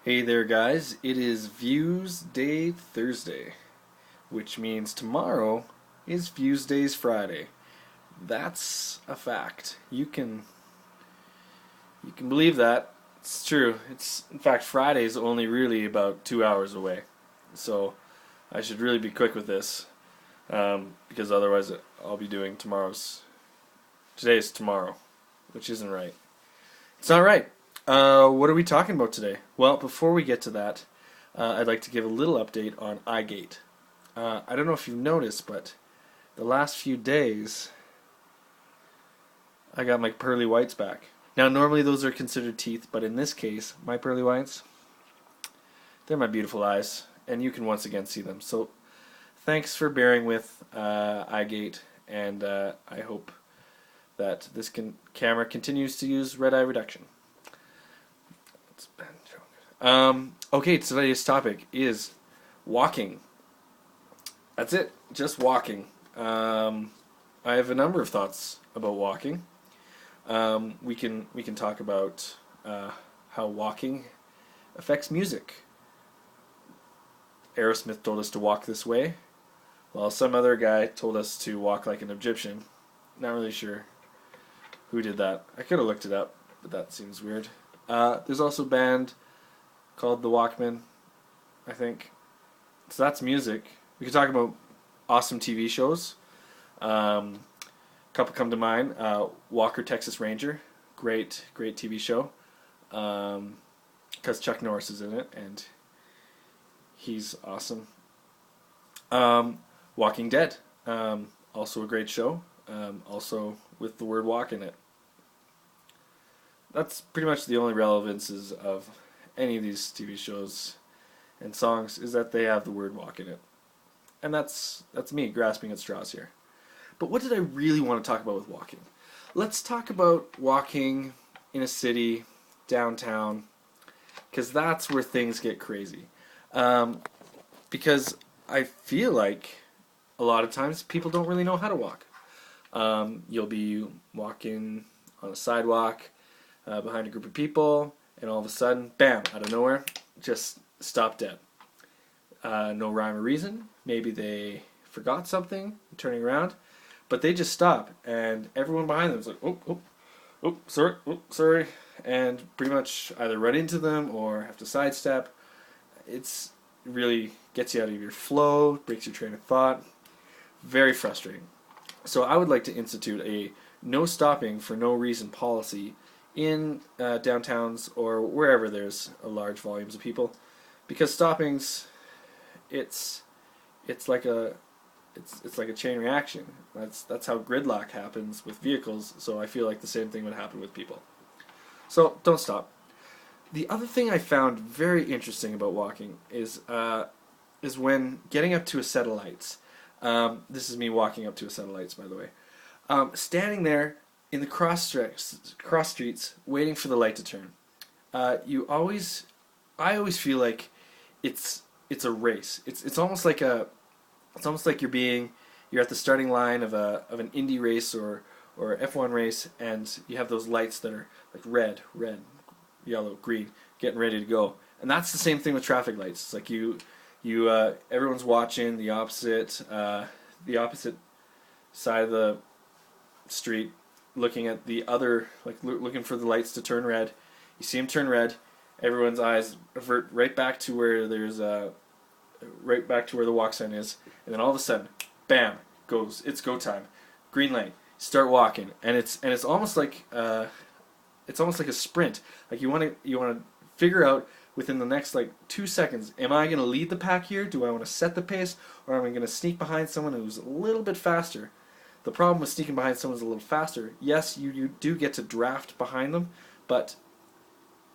Hey there, guys. It is Views Day Thursday, which means tomorrow is Views Days Friday. That's a fact. You can believe that. It's true. It's in fact Friday is only really about 2 hours away, so I should really be quick with this because otherwise I'll be doing tomorrow's. Today's tomorrow, which isn't right. It's not right. What are we talking about today? Well, before we get to that, I'd like to give a little update on iGate. I don't know if you've noticed, but the last few days, I got my pearly whites back. Now, normally those are considered teeth, but in this case, my pearly whites, they're my beautiful eyes, and you can once again see them. So, thanks for bearing with iGate, and I hope that this camera continues to use red eye reduction. Okay, today's topic is walking. That's it, just walking. I have a number of thoughts about walking. We can talk about how walking affects music. Aerosmith told us to walk this way, while some other guy told us to walk like an Egyptian. Not really sure who did that. I could have looked it up, but that seems weird. There's also a band called The Walkmen, I think. So that's music. We could talk about awesome TV shows. A couple come to mind. Walker, Texas Ranger. Great TV show. Because Chuck Norris is in it, and he's awesome. Walking Dead. Also a great show. Also with the word walk in it. That's pretty much the only relevances of any of these TV shows and songs, is that they have the word walk in it. And that's me grasping at straws here. But what did I really want to talk about with walking? Let's talk about walking in a city, downtown, because that's where things get crazy. Because I feel like a lot of times people don't really know how to walk. You'll be walking on a sidewalk behind a group of people, and all of a sudden, bam, out of nowhere, just stop dead. No rhyme or reason. Maybe they forgot something, turning around, but they just stop, and everyone behind them is like, sorry, and pretty much either run into them or have to sidestep. It really gets you out of your flow, breaks your train of thought. Very frustrating. So I would like to institute a no stopping for no reason policy in downtowns or wherever there's a large volumes of people, because stoppings, it's like a chain reaction. That's how gridlock happens with vehicles. So I feel like the same thing would happen with people. So don't stop. The other thing I found very interesting about walking is when getting up to a set of lights. This is me walking up to a set of lights, by the way. Standing there in the cross streets, waiting for the light to turn. I always feel like it's a race. It's almost like you're at the starting line of an Indy race or F1 race, and you have those lights that are like red, yellow, green, getting ready to go. And that's the same thing with traffic lights. It's like everyone's watching the opposite side of the street, looking at the other, like looking for the lights to turn red. You see them turn red, everyone's eyes revert right back to where the walk sign is, and then all of a sudden, bam, it's go time, green light, start walking, and it's almost like a sprint. Like you want to figure out within the next 2 seconds, am I going to lead the pack here? Do I want to set the pace, or am I going to sneak behind someone who's a little bit faster? The problem with sneaking behind someone who's a little faster, yes, you do get to draft behind them, but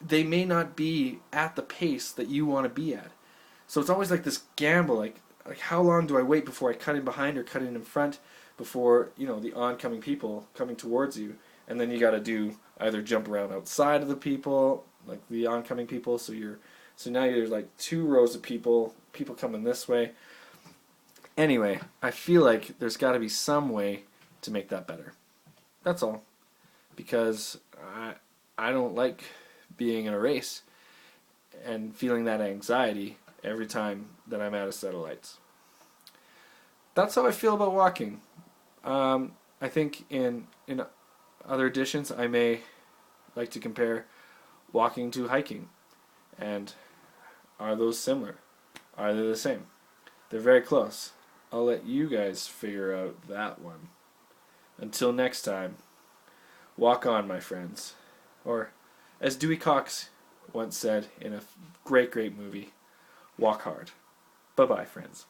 they may not be at the pace that you want to be at. So it's always like this gamble, like how long do I wait before I cut in behind or cut in front before, the oncoming people coming towards you, and then you got to do either jump around outside of the people, like the oncoming people, so now there's like 2 rows of people coming this way. Anyway, I feel like there's got to be some way to make that better. That's all. Because I don't like being in a race. and feeling that anxiety every time that I'm at a set of lights. That's how I feel about walking. I think in other editions I may like to compare walking to hiking. And are those similar? Are they the same? They're very close. I'll let you guys figure out that one. Until next time, walk on, my friends. Or, as Dewey Cox once said in a great movie, walk hard. Bye-bye, friends.